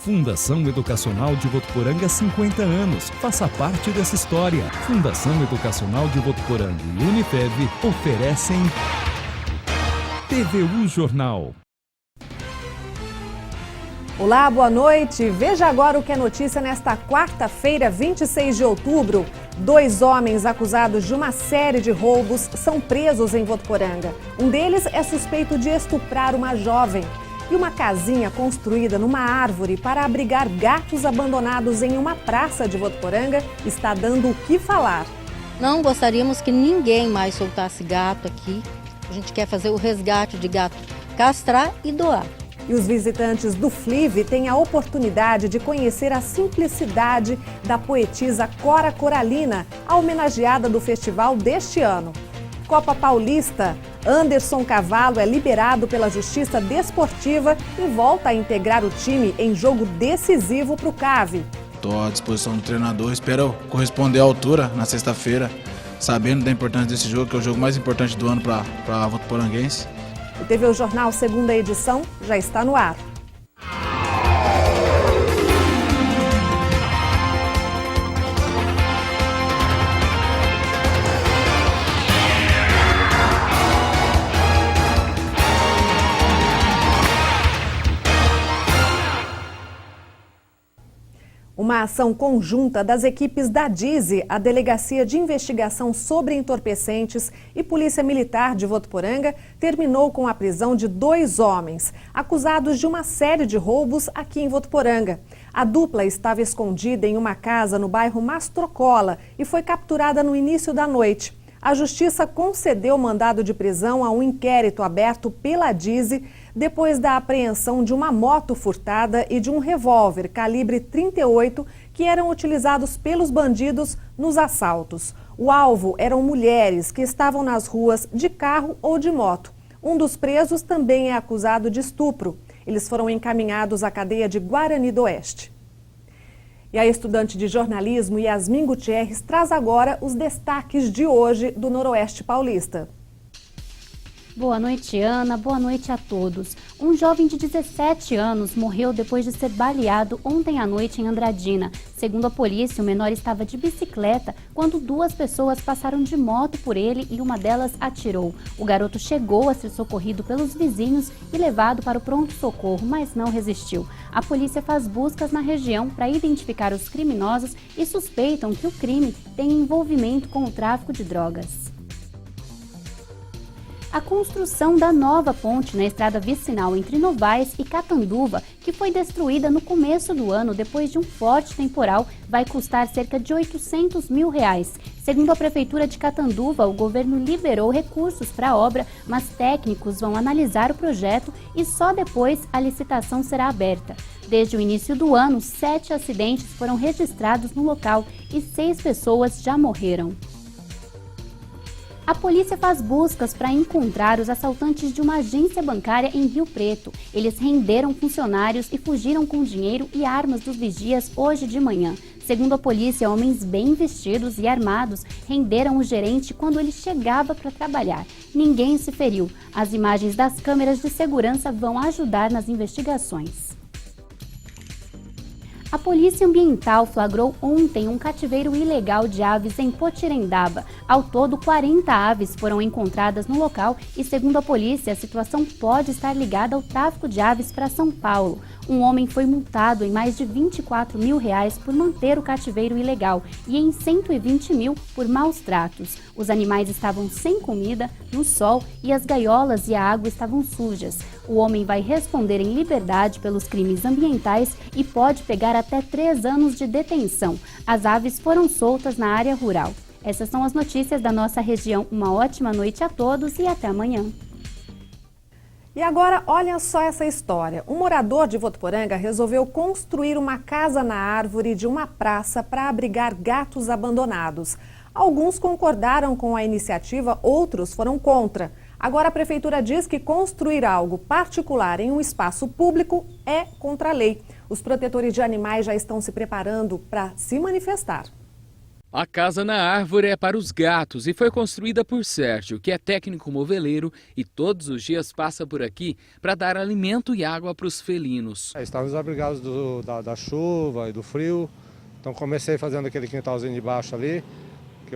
Fundação Educacional de Votuporanga, 50 anos. Faça parte dessa história. Fundação Educacional de Votuporanga e Unifev oferecem TVU Jornal. Olá, boa noite. Veja agora o que é notícia nesta quarta-feira, 26 de outubro. 2 homens acusados de uma série de roubos são presos em Votuporanga. Um deles é suspeito de estuprar uma jovem. E uma casinha construída numa árvore para abrigar gatos abandonados em uma praça de Votuporanga está dando o que falar. Não gostaríamos que ninguém mais soltasse gato aqui. A gente quer fazer o resgate de gato, castrar e doar. E os visitantes do FLIV têm a oportunidade de conhecer a simplicidade da poetisa Cora Coralina, a homenageada do festival deste ano. Copa Paulista, Anderson Cavalo é liberado pela Justiça Desportiva e volta a integrar o time em jogo decisivo para o CAV. Estou à disposição do treinador, espero corresponder à altura na sexta-feira, sabendo da importância desse jogo, que é o jogo mais importante do ano para a votuporanguense. O TVU Jornal, segunda edição, já está no ar. Uma ação conjunta das equipes da DISE, a Delegacia de Investigação sobre Entorpecentes e Polícia Militar de Votuporanga, terminou com a prisão de 2 homens, acusados de uma série de roubos aqui em Votuporanga. A dupla estava escondida em uma casa no bairro Mastrocola e foi capturada no início da noite. A Justiça concedeu mandado de prisão a um inquérito aberto pela DISE depois da apreensão de uma moto furtada e de um revólver calibre 38 que eram utilizados pelos bandidos nos assaltos. O alvo eram mulheres que estavam nas ruas de carro ou de moto. Um dos presos também é acusado de estupro. Eles foram encaminhados à cadeia de Guarani do Oeste. E a estudante de jornalismo Yasmin Gutierrez traz agora os destaques de hoje do Noroeste Paulista. Boa noite, Ana. Boa noite a todos. Um jovem de 17 anos morreu depois de ser baleado ontem à noite em Andradina. Segundo a polícia, o menor estava de bicicleta quando 2 pessoas passaram de moto por ele e uma delas atirou. O garoto chegou a ser socorrido pelos vizinhos e levado para o pronto-socorro, mas não resistiu. A polícia faz buscas na região para identificar os criminosos e suspeitam que o crime tem envolvimento com o tráfico de drogas. A construção da nova ponte na estrada vicinal entre Novaes e Catanduva, que foi destruída no começo do ano depois de um forte temporal, vai custar cerca de R$800 mil. Segundo a Prefeitura de Catanduva, o governo liberou recursos para a obra, mas técnicos vão analisar o projeto e só depois a licitação será aberta. Desde o início do ano, 7 acidentes foram registrados no local e 6 pessoas já morreram. A polícia faz buscas para encontrar os assaltantes de uma agência bancária em Rio Preto. Eles renderam funcionários e fugiram com dinheiro e armas dos vigias hoje de manhã. Segundo a polícia, homens bem vestidos e armados renderam o gerente quando ele chegava para trabalhar. Ninguém se feriu. As imagens das câmeras de segurança vão ajudar nas investigações. A Polícia Ambiental flagrou ontem um cativeiro ilegal de aves em Potirendaba. Ao todo, 40 aves foram encontradas no local e, segundo a polícia, a situação pode estar ligada ao tráfico de aves para São Paulo. Um homem foi multado em mais de R$24 mil por manter o cativeiro ilegal e em R$120 mil por maus tratos. Os animais estavam sem comida, no sol e as gaiolas e a água estavam sujas. O homem vai responder em liberdade pelos crimes ambientais e pode pegar até 3 anos de detenção. As aves foram soltas na área rural. Essas são as notícias da nossa região. Uma ótima noite a todos e até amanhã. E agora, olha só essa história. Um morador de Votuporanga resolveu construir uma casa na árvore de uma praça para abrigar gatos abandonados. Alguns concordaram com a iniciativa, outros foram contra. Agora a prefeitura diz que construir algo particular em um espaço público é contra a lei. Os protetores de animais já estão se preparando para se manifestar. A casa na árvore é para os gatos e foi construída por Sérgio, que é técnico moveleiro e todos os dias passa por aqui para dar alimento e água para os felinos. Estávamos abrigados da chuva e do frio, então comecei fazendo aquele quintalzinho de baixo ali, que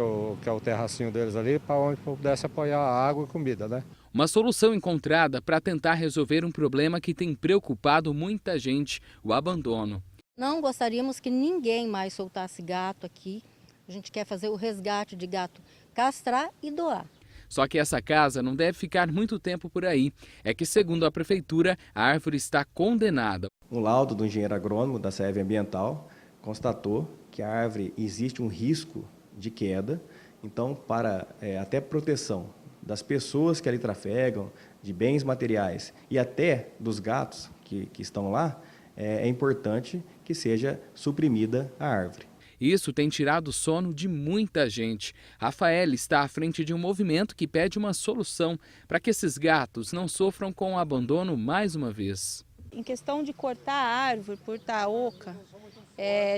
é o terracinho deles ali, para onde pudesse apoiar a água e comida, né? Uma solução encontrada para tentar resolver um problema que tem preocupado muita gente, o abandono. Não gostaríamos que ninguém mais soltasse gato aqui. A gente quer fazer o resgate de gato, castrar e doar. Só que essa casa não deve ficar muito tempo por aí. É que, segundo a prefeitura, a árvore está condenada. Um laudo do engenheiro agrônomo da SERV Ambiental constatou que a árvore existe um risco de queda. Então, para até proteção das pessoas que ali trafegam, de bens materiais e até dos gatos que estão lá, é importante que seja suprimida a árvore. Isso tem tirado o sono de muita gente. Rafael está à frente de um movimento que pede uma solução para que esses gatos não sofram com o abandono mais uma vez. Em questão de cortar a árvore por estar oca,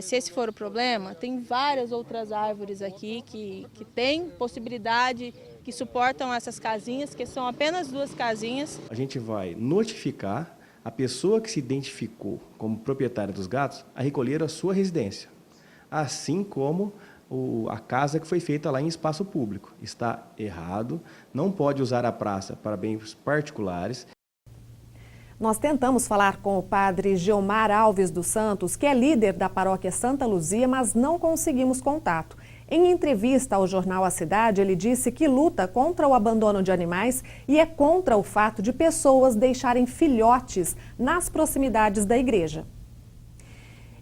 se esse for o problema, tem várias outras árvores aqui que têm possibilidade, que suportam essas casinhas, que são apenas 2 casinhas. A gente vai notificar a pessoa que se identificou como proprietária dos gatos a recolher a sua residência. Assim como a casa que foi feita lá em espaço público. Está errado, não pode usar a praça para bens particulares. Nós tentamos falar com o padre Geomar Alves dos Santos, que é líder da paróquia Santa Luzia, mas não conseguimos contato. Em entrevista ao jornal A Cidade, ele disse que luta contra o abandono de animais e é contra o fato de pessoas deixarem filhotes nas proximidades da igreja.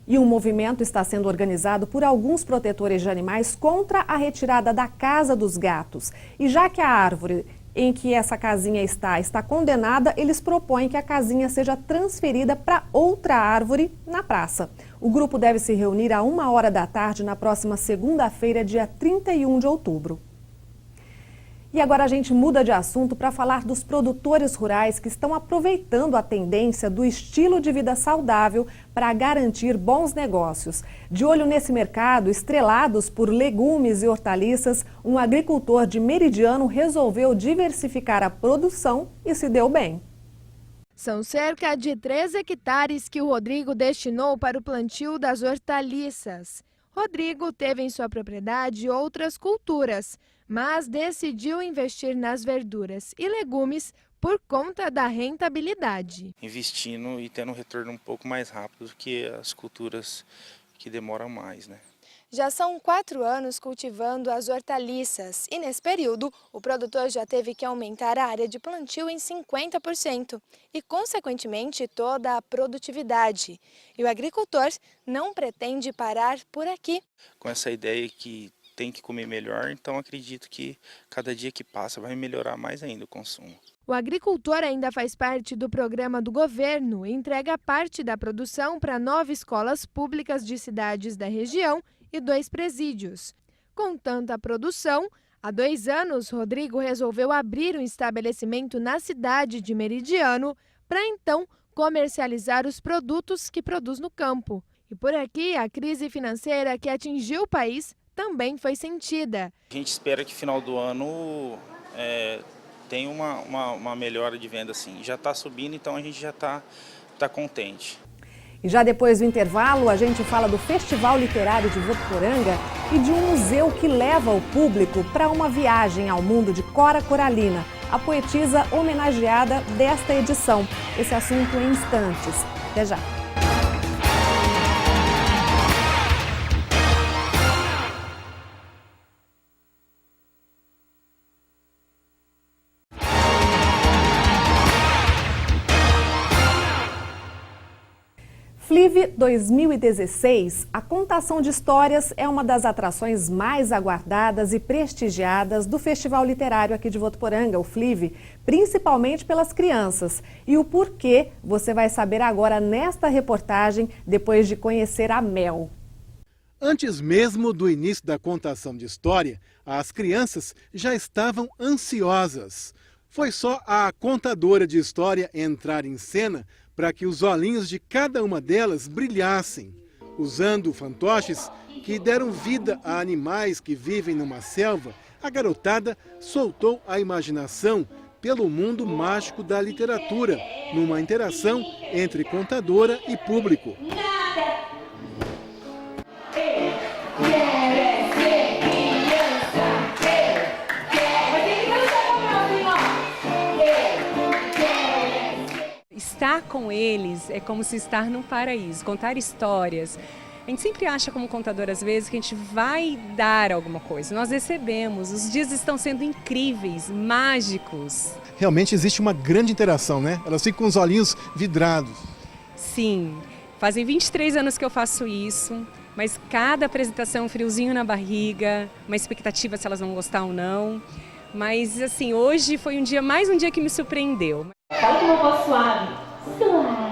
E um movimento está sendo organizado por alguns protetores de animais contra a retirada da casa dos gatos. E já que a árvore em que essa casinha está condenada, eles propõem que a casinha seja transferida para outra árvore na praça. O grupo deve se reunir à 13h na próxima segunda-feira, dia 31 de outubro. E agora a gente muda de assunto para falar dos produtores rurais que estão aproveitando a tendência do estilo de vida saudável para garantir bons negócios. De olho nesse mercado, estrelados por legumes e hortaliças, um agricultor de Meridiano resolveu diversificar a produção e se deu bem. São cerca de 3 hectares que o Rodrigo destinou para o plantio das hortaliças. Rodrigo teve em sua propriedade outras culturas, mas decidiu investir nas verduras e legumes por conta da rentabilidade. Investindo e tendo um retorno um pouco mais rápido do que as culturas que demoram mais, né? Já são 4 anos cultivando as hortaliças e nesse período o produtor já teve que aumentar a área de plantio em 50% e, consequentemente, toda a produtividade. E o agricultor não pretende parar por aqui. Com essa ideia que tem que comer melhor, então acredito que cada dia que passa vai melhorar mais ainda o consumo. O agricultor ainda faz parte do programa do governo e entrega parte da produção para 9 escolas públicas de cidades da região e 2 presídios. Com tanta produção, há 2 anos, Rodrigo resolveu abrir um estabelecimento na cidade de Meridiano para então comercializar os produtos que produz no campo. E por aqui, a crise financeira que atingiu o país também foi sentida. A gente espera que no final do ano tenha uma melhora de venda, assim. Já está subindo, então a gente já está contente. E já depois do intervalo, a gente fala do Festival Literário de Votuporanga e de um museu que leva o público para uma viagem ao mundo de Cora Coralina, a poetisa homenageada desta edição. Esse assunto em instantes. Até já. FLIV 2016, a contação de histórias é uma das atrações mais aguardadas e prestigiadas do Festival Literário aqui de Votuporanga, o FLIV, principalmente pelas crianças. E o porquê você vai saber agora nesta reportagem, depois de conhecer a Mel. Antes mesmo do início da contação de história, as crianças já estavam ansiosas. Foi só a contadora de história entrar em cena para que os olhinhos de cada uma delas brilhassem, usando fantoches que deram vida a animais que vivem numa selva, a garotada soltou a imaginação pelo mundo mágico da literatura, numa interação entre contadora e público. Estar com eles é como se estar num paraíso, contar histórias. A gente sempre acha como contador, às vezes, que a gente vai dar alguma coisa. Nós recebemos, os dias estão sendo incríveis, mágicos. Realmente existe uma grande interação, né? Elas ficam com os olhinhos vidrados. Sim, fazem 23 anos que eu faço isso, mas cada apresentação é um friozinho na barriga, uma expectativa se elas vão gostar ou não. Mas, assim, hoje foi mais um dia que me surpreendeu. Fala com uma voz suave. Suave.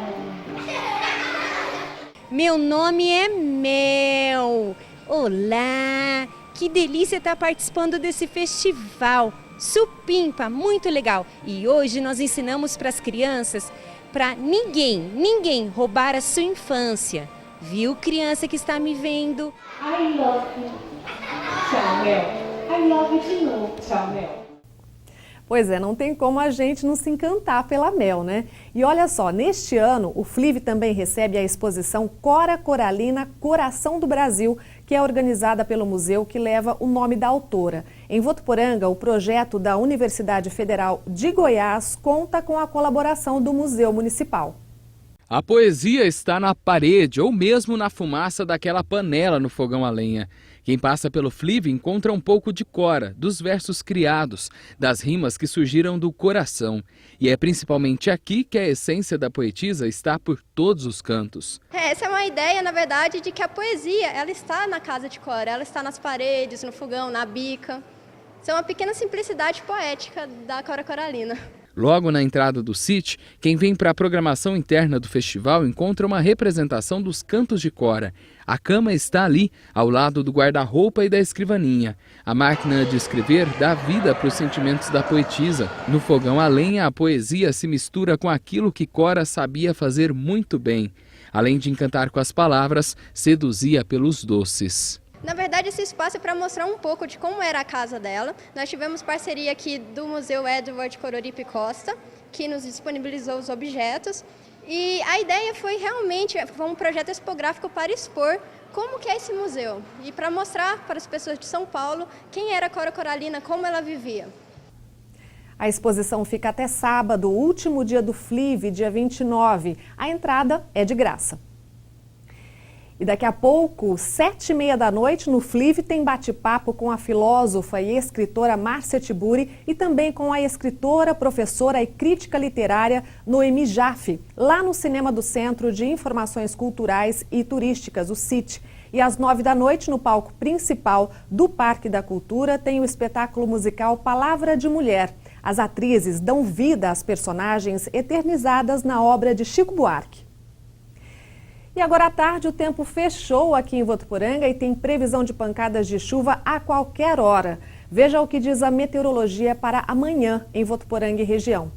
Meu nome é Mel. Olá, que delícia estar participando desse festival. Supimpa, muito legal. E hoje nós ensinamos para as crianças para ninguém roubar a sua infância. Viu, criança que está me vendo? I love you. Tchau, Mel. I love you de novo. Tchau, Mel. Pois é, não tem como a gente não se encantar pela Mel, né? E olha só, neste ano o FLIV também recebe a exposição Cora Coralina Coração do Brasil, que é organizada pelo museu que leva o nome da autora. Em Votuporanga, o projeto da Universidade Federal de Goiás conta com a colaboração do Museu Municipal. A poesia está na parede ou mesmo na fumaça daquela panela no fogão a lenha. Quem passa pelo FLIV encontra um pouco de Cora, dos versos criados, das rimas que surgiram do coração. E é principalmente aqui que a essência da poetisa está por todos os cantos. Essa é uma ideia, na verdade, de que a poesia ela está na casa de Cora, ela está nas paredes, no fogão, na bica. Isso é uma pequena simplicidade poética da Cora Coralina. Logo na entrada do CIT, quem vem para a programação interna do festival encontra uma representação dos cantos de Cora. A cama está ali, ao lado do guarda-roupa e da escrivaninha. A máquina de escrever dá vida para os sentimentos da poetisa. No fogão a lenha, a poesia se mistura com aquilo que Cora sabia fazer muito bem. Além de encantar com as palavras, seduzia pelos doces. Na verdade, esse espaço é para mostrar um pouco de como era a casa dela. Nós tivemos parceria aqui do Museu Edward Cororipe Costa, que nos disponibilizou os objetos. E a ideia foi realmente um projeto expográfico para expor como que é esse museu. E para mostrar para as pessoas de São Paulo quem era a Cora Coralina, como ela vivia. A exposição fica até sábado, último dia do FLIV, dia 29. A entrada é de graça. E daqui a pouco, 7h30 da noite, no FLIV tem bate-papo com a filósofa e escritora Márcia Tiburi e também com a escritora, professora e crítica literária Noemi Jaffe, lá no Cinema do Centro de Informações Culturais e Turísticas, o CIT. E às 9 da noite, no palco principal do Parque da Cultura, tem o espetáculo musical Palavra de Mulher. As atrizes dão vida às personagens eternizadas na obra de Chico Buarque. E agora à tarde o tempo fechou aqui em Votuporanga e tem previsão de pancadas de chuva a qualquer hora. Veja o que diz a meteorologia para amanhã em Votuporanga e região.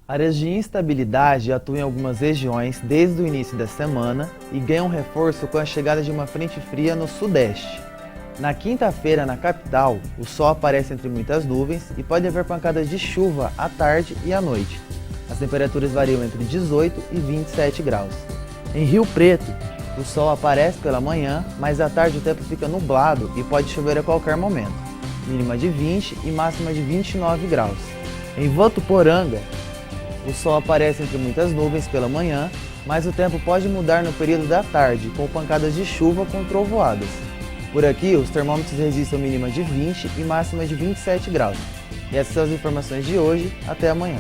Áreas de instabilidade atuam em algumas regiões desde o início da semana e ganham reforço com a chegada de uma frente fria no sudeste. Na quinta-feira, na capital, o sol aparece entre muitas nuvens e pode haver pancadas de chuva à tarde e à noite. As temperaturas variam entre 18 e 27 graus. Em Rio Preto, o sol aparece pela manhã, mas à tarde o tempo fica nublado e pode chover a qualquer momento. Mínima de 20 e máxima de 29 graus. Em Votuporanga, o sol aparece entre muitas nuvens pela manhã, mas o tempo pode mudar no período da tarde, com pancadas de chuva com trovoadas. Por aqui, os termômetros registram mínima de 20 e máxima de 27 graus. E essas são as informações de hoje. Até amanhã.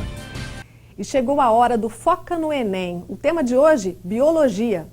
E chegou a hora do Foca no Enem. O tema de hoje, Biologia.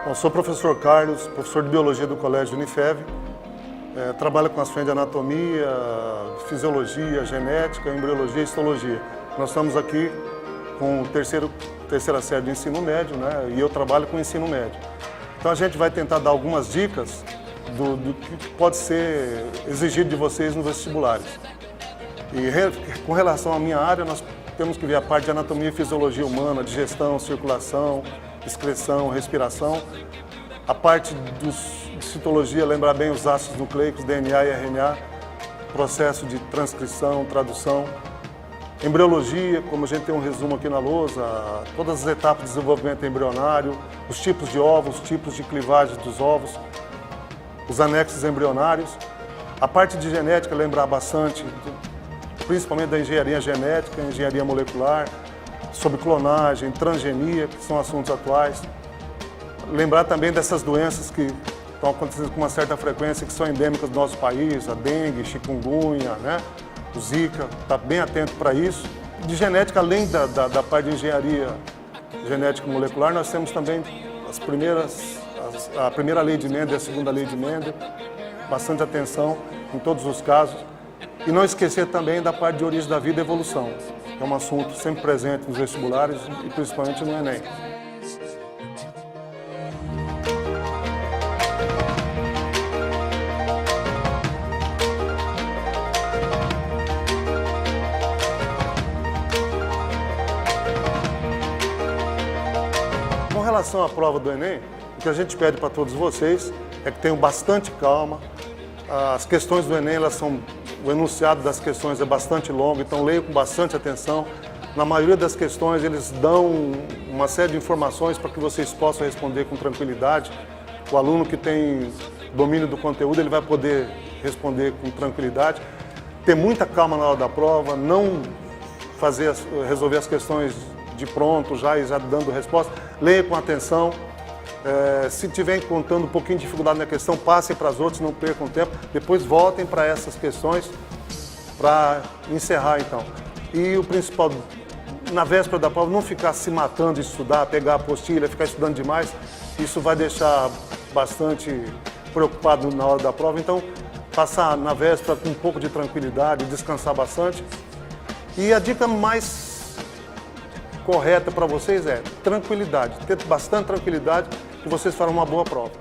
Eu sou o professor Carlos, professor de Biologia do Colégio Unifev. Trabalho com as frentes de anatomia, fisiologia, genética, embriologia e histologia. Nós estamos aqui com a terceira série de ensino médio, né? E eu trabalho com ensino médio. Então a gente vai tentar dar algumas dicas do que pode ser exigido de vocês nos vestibulares. E com relação à minha área, nós temos que ver a parte de anatomia e fisiologia humana, digestão, circulação, excreção, respiração. A parte de citologia, lembrar bem os ácidos nucleicos, DNA e RNA, processo de transcrição, tradução. Embriologia, como a gente tem um resumo aqui na lousa, todas as etapas de desenvolvimento embrionário, os tipos de ovos, os tipos de clivagem dos ovos, os anexos embrionários. A parte de genética, lembrar bastante, principalmente da engenharia genética, engenharia molecular, sobre clonagem, transgenia, que são assuntos atuais. Lembrar também dessas doenças que estão acontecendo com uma certa frequência, que são endêmicas do nosso país, a dengue, chikungunya, né? O Zika, está bem atento para isso. De genética, além da parte de engenharia genética molecular, nós temos também a primeira lei de Mendel e a segunda lei de Mendel, bastante atenção em todos os casos. E não esquecer também da parte de origem da vida e evolução, que é um assunto sempre presente nos vestibulares e principalmente no Enem. Com relação à prova do Enem, o que a gente pede para todos vocês é que tenham bastante calma. As questões do Enem, o enunciado das questões é bastante longo, então leiam com bastante atenção. Na maioria das questões eles dão uma série de informações para que vocês possam responder com tranquilidade. O aluno que tem domínio do conteúdo, ele vai poder responder com tranquilidade. Ter muita calma na hora da prova, não resolver as questões de pronto, já dando resposta. Leia com atenção. Se estiver encontrando um pouquinho de dificuldade na questão, passem para as outras, não percam tempo. Depois voltem para essas questões para encerrar, então. E o principal, na véspera da prova, não ficar se matando de estudar, pegar a apostila, ficar estudando demais. Isso vai deixar bastante preocupado na hora da prova. Então, passar na véspera com um pouco de tranquilidade, descansar bastante. E a dica mais correta para vocês é tranquilidade. Ter bastante tranquilidade que vocês farão uma boa prova.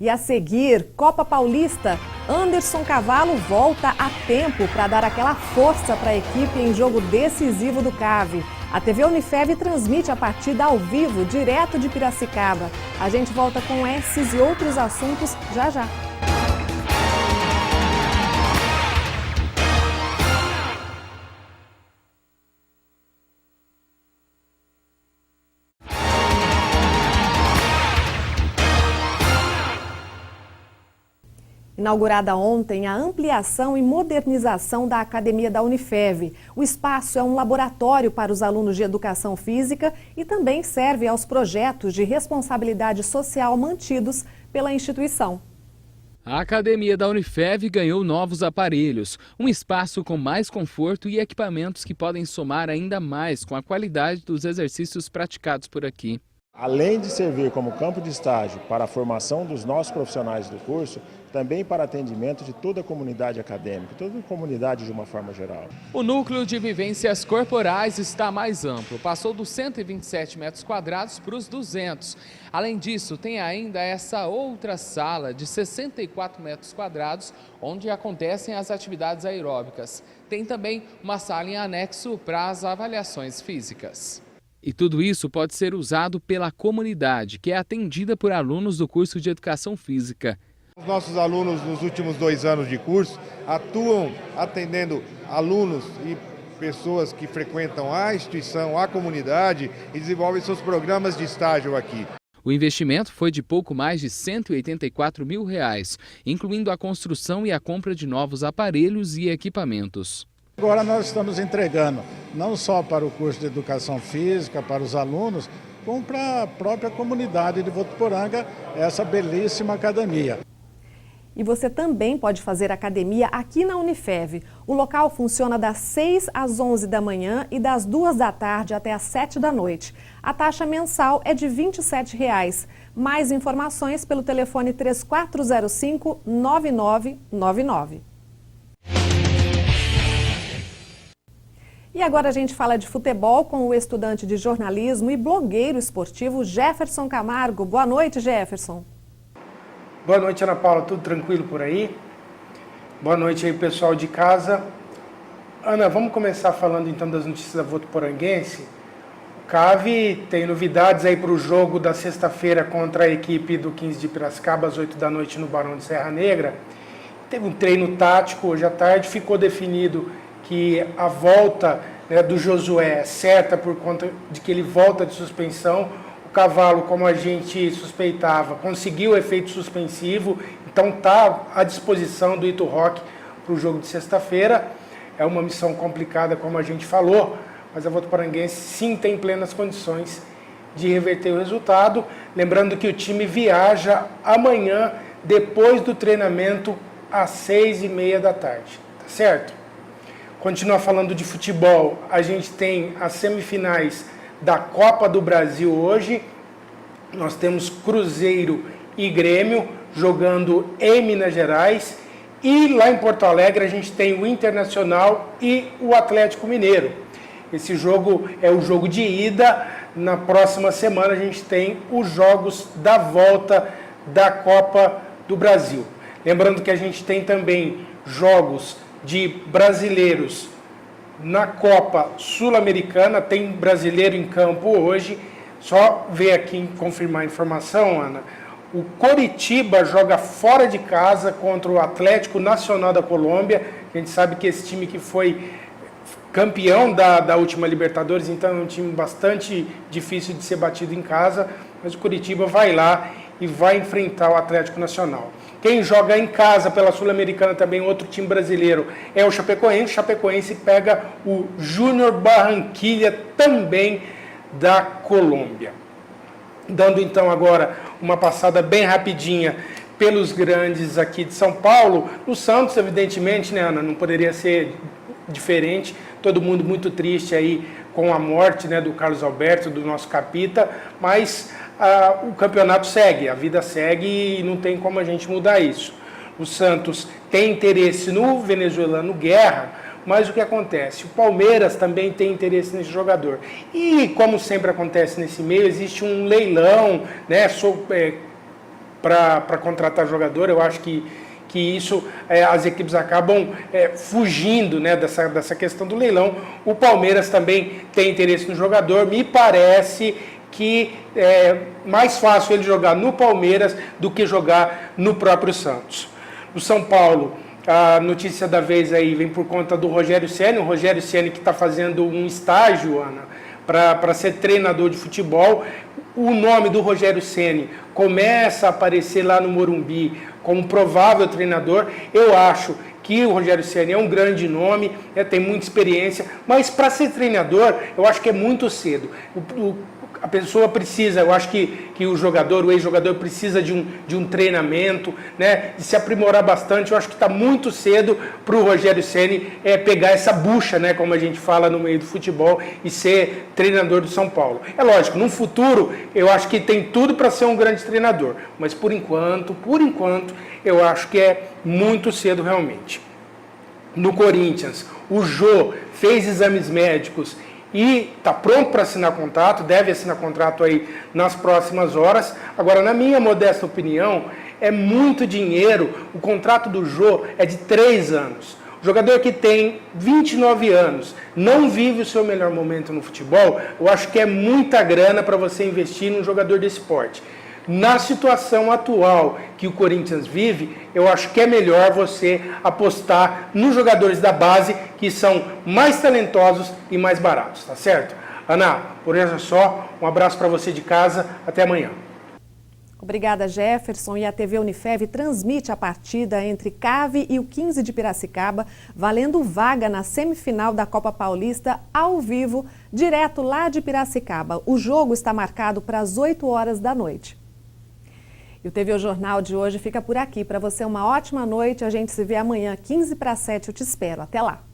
E a seguir, Copa Paulista, Anderson Cavalo volta a tempo para dar aquela força para a equipe em jogo decisivo do CAV. A TV Unifev transmite a partida ao vivo, direto de Piracicaba. A gente volta com esses e outros assuntos já já. Inaugurada ontem a ampliação e modernização da Academia da Unifev. O espaço é um laboratório para os alunos de educação física e também serve aos projetos de responsabilidade social mantidos pela instituição. A Academia da Unifev ganhou novos aparelhos, um espaço com mais conforto e equipamentos que podem somar ainda mais com a qualidade dos exercícios praticados por aqui. Além de servir como campo de estágio para a formação dos nossos profissionais do curso, também para atendimento de toda a comunidade acadêmica, toda a comunidade de uma forma geral. O núcleo de vivências corporais está mais amplo, passou dos 127 metros quadrados para os 200. Além disso, tem ainda essa outra sala de 64 metros quadrados, onde acontecem as atividades aeróbicas. Tem também uma sala em anexo para as avaliações físicas. E tudo isso pode ser usado pela comunidade, que é atendida por alunos do curso de Educação Física. Os nossos alunos, nos últimos 2 anos de curso, atuam atendendo alunos e pessoas que frequentam a instituição, a comunidade e desenvolvem seus programas de estágio aqui. O investimento foi de pouco mais de R$ 184 mil, incluindo a construção e a compra de novos aparelhos e equipamentos. Agora nós estamos entregando, não só para o curso de Educação Física, para os alunos, como para a própria comunidade de Votuporanga, essa belíssima academia. E você também pode fazer academia aqui na Unifev. O local funciona das 6 às 11 da manhã e das 2 da tarde até às 7 da noite. A taxa mensal é de R$ 27,00. Mais informações pelo telefone 3405-9999. E agora a gente fala de futebol com o estudante de jornalismo e blogueiro esportivo Jefferson Camargo. Boa noite, Jefferson. Boa noite, Ana Paula. Tudo tranquilo por aí? Boa noite aí, pessoal de casa. Ana, vamos começar falando então das notícias da Votuporanguense. O CAV tem novidades aí para o jogo da sexta-feira contra a equipe do 15 de Piracicaba, às 8 da noite no Barão de Serra Negra. Teve um treino tático hoje à tarde, ficou definido que a volta, né, do Josué é certa por conta de que ele volta de suspensão. O cavalo, como a gente suspeitava, conseguiu o efeito suspensivo, então está à disposição do Ito Rock para o jogo de sexta-feira. É uma missão complicada, como a gente falou, mas a Votuporanguense sim tem plenas condições de reverter o resultado. Lembrando que o time viaja amanhã, depois do treinamento, às 6h30 da tarde, tá certo? Continuar falando de futebol, a gente tem as semifinais da Copa do Brasil hoje. Nós temos Cruzeiro e Grêmio jogando em Minas Gerais. E lá em Porto Alegre a gente tem o Internacional e o Atlético Mineiro. Esse jogo é o jogo de ida. Na próxima semana a gente tem os jogos da volta da Copa do Brasil. Lembrando que a gente tem também jogos de brasileiros na Copa Sul-Americana, tem brasileiro em campo hoje. Só ver aqui, confirmar a informação, Ana. O Coritiba joga fora de casa contra o Atlético Nacional da Colômbia. A gente sabe que esse time que foi campeão da última Libertadores, então é um time bastante difícil de ser batido em casa, mas o Coritiba vai lá e vai enfrentar o Atlético Nacional. Quem joga em casa pela Sul-Americana também, outro time brasileiro, é o Chapecoense. O Chapecoense pega o Júnior Barranquilla, também da Colômbia. Dando então agora uma passada bem rapidinha pelos grandes aqui de São Paulo. No Santos, evidentemente, né, Ana, não poderia ser diferente. Todo mundo muito triste aí com a morte, né, do Carlos Alberto, do nosso capita, mas o campeonato segue, a vida segue e não tem como a gente mudar isso. O Santos tem interesse no venezuelano Guerra, mas o que acontece? O Palmeiras também tem interesse nesse jogador. E, como sempre acontece nesse meio, existe um leilão, né, para contratar jogador. Eu acho que isso as equipes acabam fugindo, né, dessa questão do leilão. O Palmeiras também tem interesse no jogador. Me parece que é mais fácil ele jogar no Palmeiras do que jogar no próprio Santos. No São Paulo, a notícia da vez aí vem por conta do Rogério Ceni. O Rogério Ceni que está fazendo um estágio, Ana, para ser treinador de futebol. O nome do Rogério Ceni começa a aparecer lá no Morumbi como provável treinador. Eu acho que o Rogério Ceni é um grande nome, tem muita experiência, mas para ser treinador eu acho que é muito cedo. A pessoa precisa, eu acho que o jogador, o ex-jogador precisa de um treinamento, né, de se aprimorar bastante. Eu acho que está muito cedo para o Rogério Ceni pegar essa bucha, né, como a gente fala no meio do futebol, e ser treinador do São Paulo. É lógico, no futuro eu acho que tem tudo para ser um grande treinador, mas por enquanto, eu acho que é muito cedo realmente. No Corinthians, o Jô fez exames médicos e está pronto para assinar contrato, deve assinar contrato aí nas próximas horas. Agora, na minha modesta opinião, é muito dinheiro. O contrato do Jô é de 3 anos. O jogador que tem 29 anos, não vive o seu melhor momento no futebol, eu acho que é muita grana para você investir num jogador desse porte. na situação atual que o Corinthians vive, eu acho que é melhor você apostar nos jogadores da base, que são mais talentosos e mais baratos, tá certo? Ana, por hoje é só. Um abraço para você de casa. Até amanhã. Obrigada, Jefferson. E a TV Unifev transmite a partida entre CAV e o 15 de Piracicaba, valendo vaga na semifinal da Copa Paulista ao vivo, direto lá de Piracicaba. O jogo está marcado para as 8 horas da noite. E o TV O Jornal de hoje fica por aqui. Para você, uma ótima noite. A gente se vê amanhã, 6:45. Eu te espero. Até lá.